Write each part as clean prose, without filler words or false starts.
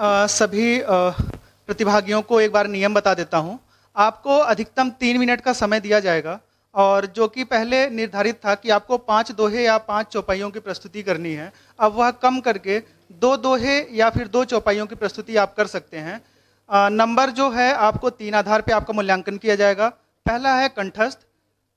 सभी प्रतिभागियों को एक बार नियम बता देता हूं। आपको अधिकतम 3 मिनट का समय दिया जाएगा और जो कि पहले निर्धारित था कि आपको 5 दोहे या 5 चौपाइयों की प्रस्तुति करनी है, अब वह कम करके 2 दोहे या फिर 2 चौपाइयों की प्रस्तुति आप कर सकते हैं। नंबर जो है आपको 3 आधार पे आपका मूल्यांकन किया जाएगा। पहला है कंठस्थ,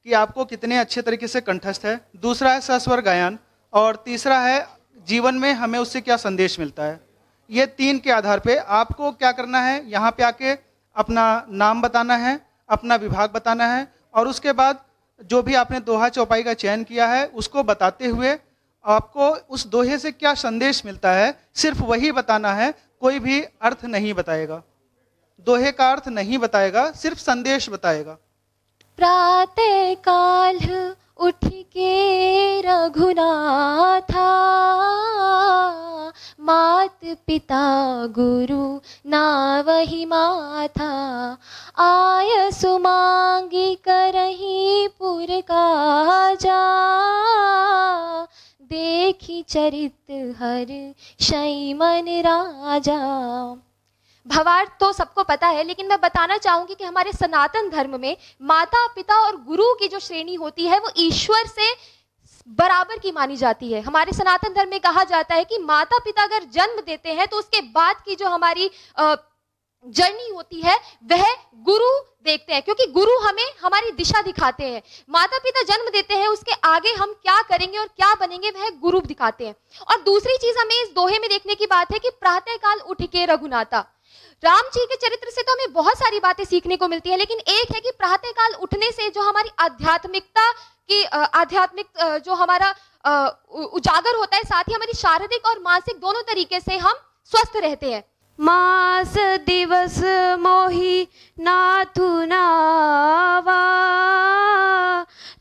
कि आपको कितने अच्छे तरीके से कंठस्थ है। दूसरा है सस्वर गायन और तीसरा है जीवन में हमें उससे क्या संदेश मिलता है। ये 3 के आधार पे आपको क्या करना है, यहाँ पे आके अपना नाम बताना है, अपना विभाग बताना है और उसके बाद जो भी आपने दोहा चौपाई का चयन किया है उसको बताते हुए आपको उस दोहे से क्या संदेश मिलता है सिर्फ वही बताना है। कोई भी अर्थ नहीं बताएगा, दोहे का अर्थ नहीं बताएगा, सिर्फ संदेश बताएगा। प्रातः काल उठ के रघुनाथा, मात पिता गुरु नावहि माथा, आय सुमांगी करही पुर काजा, देखी चरित हर शई मन राजा। भवार्थ तो सबको पता है, लेकिन मैं बताना चाहूंगी कि हमारे सनातन धर्म में माता पिता और गुरु की जो श्रेणी होती है वो ईश्वर से बराबर की मानी जाती है। हमारे सनातन धर्म में कहा जाता है कि माता पिता अगर जन्म देते हैं तो उसके बाद की जो हमारी जर्नी होती है वह गुरु देखते हैं, क्योंकि गुरु हमें हमारी दिशा दिखाते हैं। माता पिता जन्म देते हैं, उसके आगे हम क्या करेंगे और क्या बनेंगे वह गुरु दिखाते हैं। और दूसरी चीज हमें इस दोहे में देखने की बात है कि प्रातः काल उठ के रघुनाथा। राम जी के चरित्र से तो हमें बहुत सारी बातें सीखने को मिलती है, लेकिन एक है कि प्रातः काल उठने से जो हमारी आध्यात्मिकता की आध्यात्मिक जो हमारा उजागर होता है, साथ ही हमारी शारीरिक और मानसिक दोनों तरीके से हम स्वस्थ रहते हैं। मास दिवस मोहि नाथु नावा,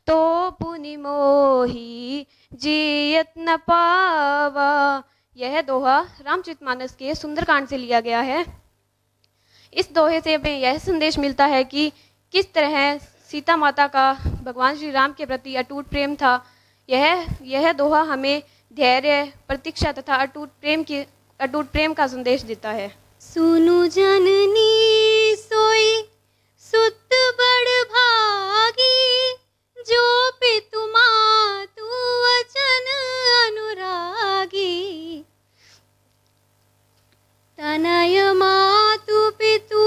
तो पुनि मोहि जियत न पावा। यह दोहा रामचरितमानस के सुंदरकांड से लिया गया है। इस दोहे से हमें यह संदेश मिलता है कि किस तरह सीता माता का भगवान श्री राम के प्रति अटूट प्रेम था। यह दोहा हमें धैर्य, प्रतीक्षा तथा अटूट प्रेम का संदेश देता है। सुनु जननी सोई सुत बड़ भागी, जो पितु मातु वचन अनुरागी। तनय मातु पितु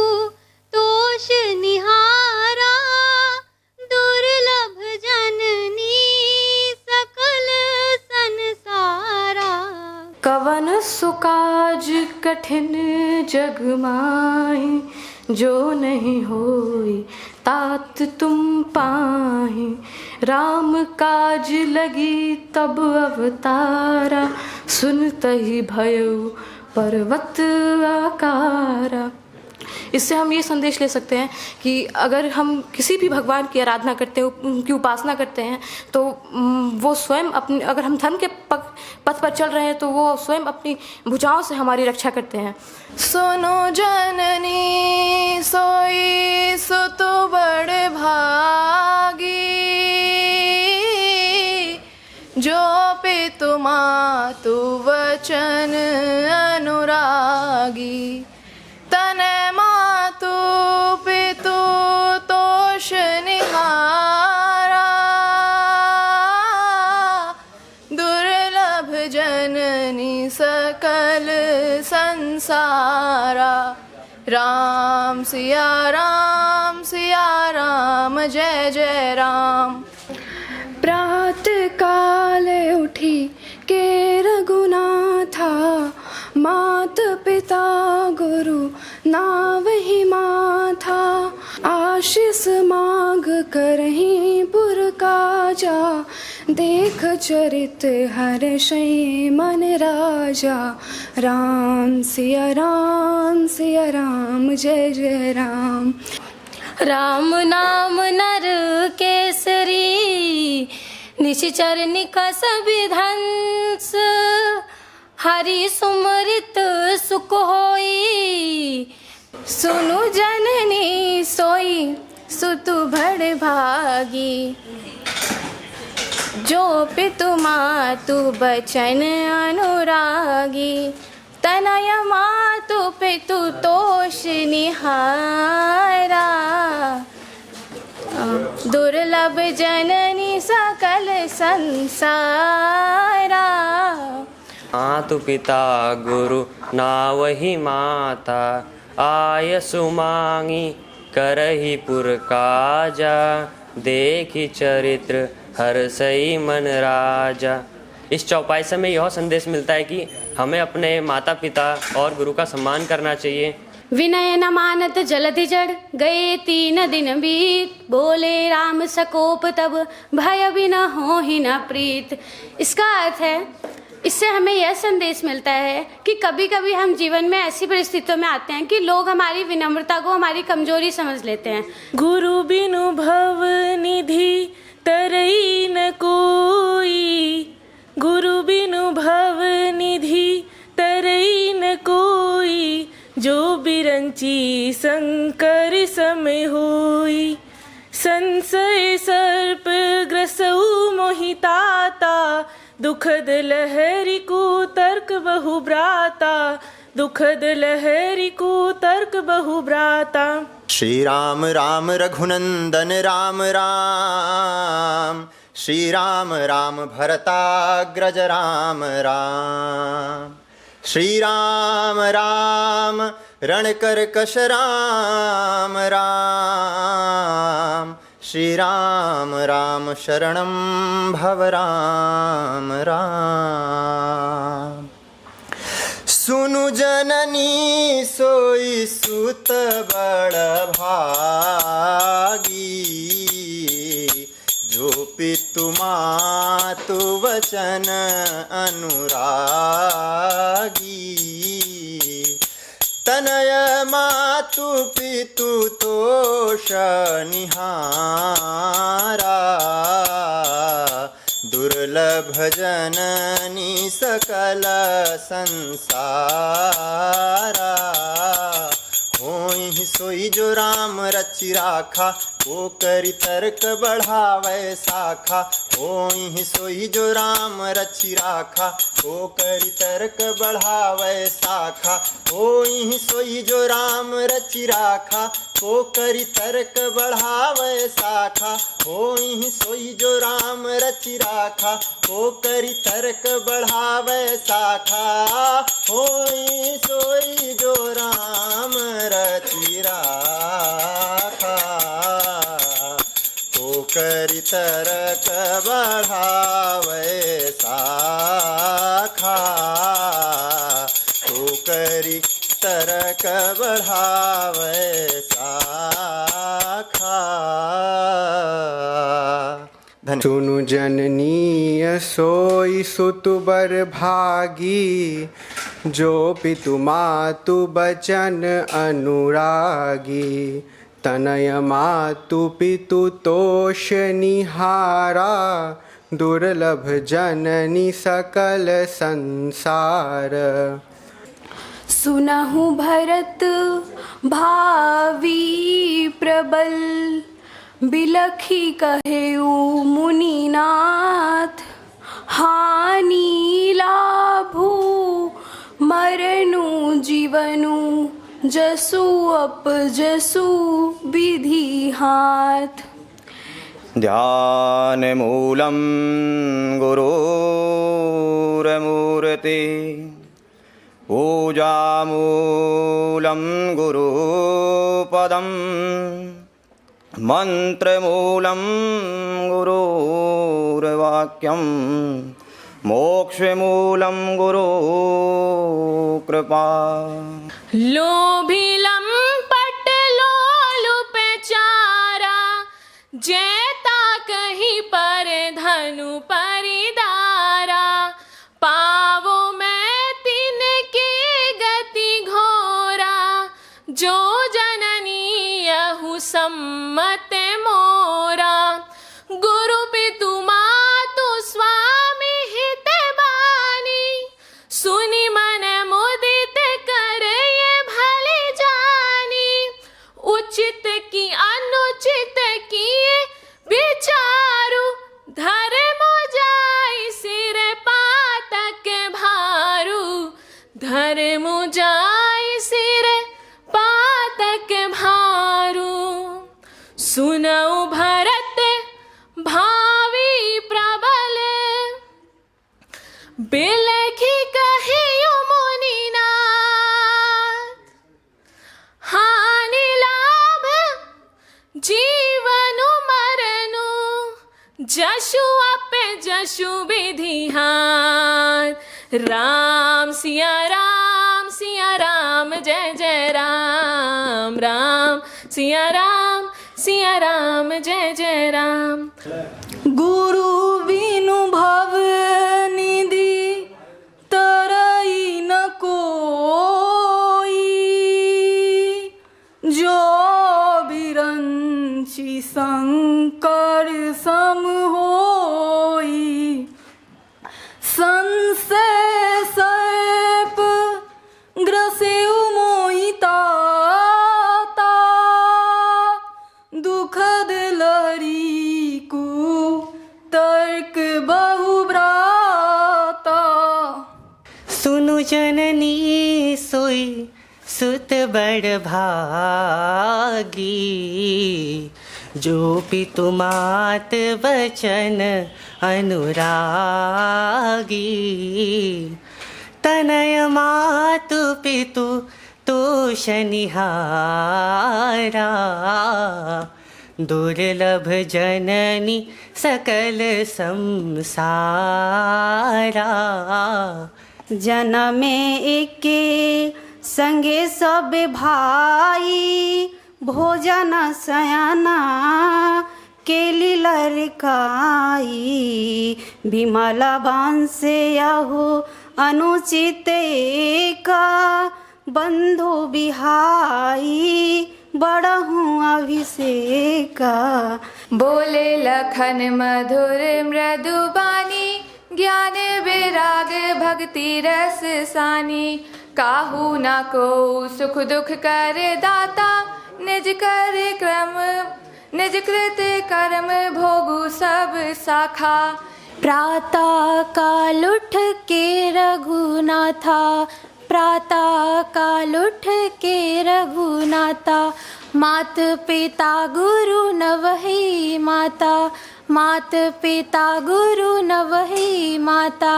तोष निहारा, दुर्लभ जननी सकल संसारा। कवन सुकाज कठिन जग माहि, जो नहीं होई तात तुम पाहि। राम काज लगी तब अवतारा, सुनतहि भयउ पर्वत आकारा। इससे हम ये संदेश ले सकते हैं कि अगर हम किसी भी भगवान की आराधना करते हैं, उनकी उपासना करते हैं, तो वो स्वयं अपने, अगर हम धर्म के पथ पर चल रहे हैं तो वो स्वयं अपनी भुजाओं से हमारी रक्षा करते हैं। सुनो जननी सोई सुत बड़ भागी, जो पितु मातु वचन अनुरागी। तनय मातु पितु तोष निहारा, दुर्लभ जननी सकल संसारा। राम सिया राम जय जय राम। प्रात काल उठी के रघुनाथा, मात पिता गुरु नावहि माथा। आशीष मांग करहीं पुर काजा, देख चरित हर्षै मन राजा। राम सिया राम जय जय राम। राम नाम नर केसरी, निशिचर निकष विध्वंस। हरि सुमरित सुख होई, सुनु जननी सोई सुत बड़ भागी। जो पितु मातु बचन अनुरागी। तनय मातु पितु तोष निहारा, दुर्लभ जननी सकल संसारा। मातु पिता गुरु नावहि माता, आयसु मांगी करहि पुर काजा, देखि चरित्र हर्षई मन राजा। इस चौपाई से हमें यह संदेश मिलता है कि हमें अपने माता पिता और गुरु का सम्मान करना चाहिए। विनय न मानत जलधि जड़, गए 3 दिन बीत, बोले राम सकोप तब, भय भी न हो ही न प्रीत। इसका अर्थ है, इससे हमें यह संदेश मिलता है कि कभी कभी हम जीवन में ऐसी परिस्थितियों में आते हैं कि लोग हमारी विनम्रता को हमारी कमजोरी समझ लेते हैं। गुरु बिनु भव निधि तरई न कोई, गुरु बिनु भव निधि तरई न कोई, जो बिरंची शंकर समय होई। संशय सर्प ग्रसऊ मोहिताता, दुखद लहरी को तर्क बहु ब्राता, दुखद लहरी को तर्क बहु ब्राता। श्री राम राम रघुनंदन राम राम, श्री राम राम भरताग्रज राम राम, श्री राम राम रणकरकश राम राम, श्री राम राम शरणं भव राम राम। सुनु जननी सोई सुत बड़ भागी, जो पितु मातु वचन अनुरागी। तनय मातु पितु तोष निहारा, दुर्लभ जननी सकल संसारा। होई सोई जो राम रचि राखा, को करि तर्क बढ़ावे शाखा। होई सोई जो राम रचि राखा, को करि तर्क बढ़ावे शाखा। होई सोई जो राम रचि राखा, को करि तर्क बढ़ावे शाखा। होई सोई जो राम रचि राखा, को करि तर्क बढ़ावे शाखा। होई सोई जो राम रचि राखा, को करि तर्क बढ़ावे शाखा। को करि तर्क बढ़ावे शाखा। सुनु जननी सोई सुत बर भागी, जो पितु मातु बचन अनुरागी। तनय मातु पितु तोष निहारा, दुर्लभ जननी सकल संसार। सुनहु भरत भावी प्रबल, बिलखी कहेउ मुनिनाथ। हानि लाभु मरनु जीवनु, जसु अपजसु विधि हाथ। ध्यान मूलम गुरुर्मूर्ति, पूजा मूलम गुरुपदम। मंत्रमूलं गुरुर्वाक्यं, मोक्षमूलं गुरुकृपा। लोभिलं पटलोलुपचारा, जैता कहीं पर धनु परिदारा। पावो मैं तिनके गति घोरा, जो जननी यहु सम्मत मोरा। गुरु पितु मातु स्वामी हित बानी, सुनि मन मुदित कर ये भले जानी। उचित की अनुचित किए विचारु, धर्म जाई सिर पातक भारू। धर्म जाई सिर देखी कहे मुनिनाथ हानि लाभ जीवनु मरनु जशु अपे जशु विधिहार राम सिया राम जय जय राम राम सिया राम जय जय राम। गुरु बिनु भव निधि तरई न कोई, जो बिरंची शंकर सम होई। संशय सर्प ग्रसेउ मोहि ताता, दुखद लहरी को तर्क बहु भ्राता। सुनु जननी सोई सुत बड़ भागी, जो पितु मात वचन अनुरागी। तनय मातु पितु तोषनिहारा, दुर्लभ जननी सकल संसारा। जनमे एके संगे सब भाई, भोजन सयाना केली लरकाई। विमला बांसे आहो अनुचित का, बंधु बिहाई बड़ा हूँ अभिषेका। बोले लखन मधुर मृदुबानी, ज्ञान वैराग भक्ति रस सानी। काहू न को सुख दुख कर दाता, निज कृत कर्म भोगु सब साखा। प्रातः काल उठ के रघुनाथा, प्रातः काल उठ के रघुनाथा। मात पिता गुरु नवहि माता, मात पिता गुरु नवहि माता।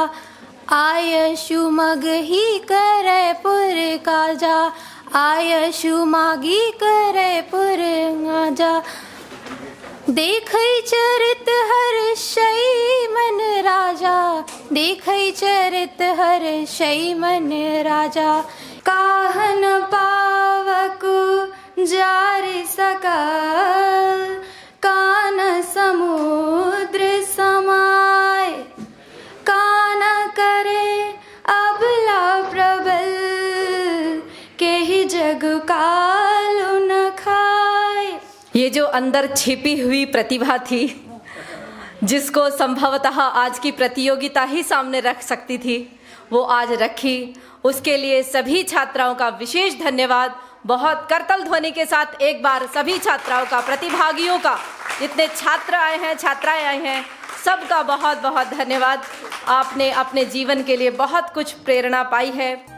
आयशु मग ही करे पुर काजा, आयशु मागी करे पुर आजा। देखै चरित हर्षै मन राजा, देखै चरित हर्षै मन राजा। काहन पावकु जारि सकल, कान समुद्र समाय। कान करे अबला प्रबल, केहि जग कालु न खाए। ये जो अंदर छिपी हुई प्रतिभा थी, जिसको संभवतः आज की प्रतियोगिता ही सामने रख सकती थी, वो आज रखी। उसके लिए सभी छात्राओं का विशेष धन्यवाद। बहुत करतल ध्वनि के साथ एक बार सभी छात्राओं का, प्रतिभागियों का, जितने छात्र आए हैं, छात्राएं आई हैं, सबका बहुत बहुत धन्यवाद। आपने अपने जीवन के लिए बहुत कुछ प्रेरणा पाई है।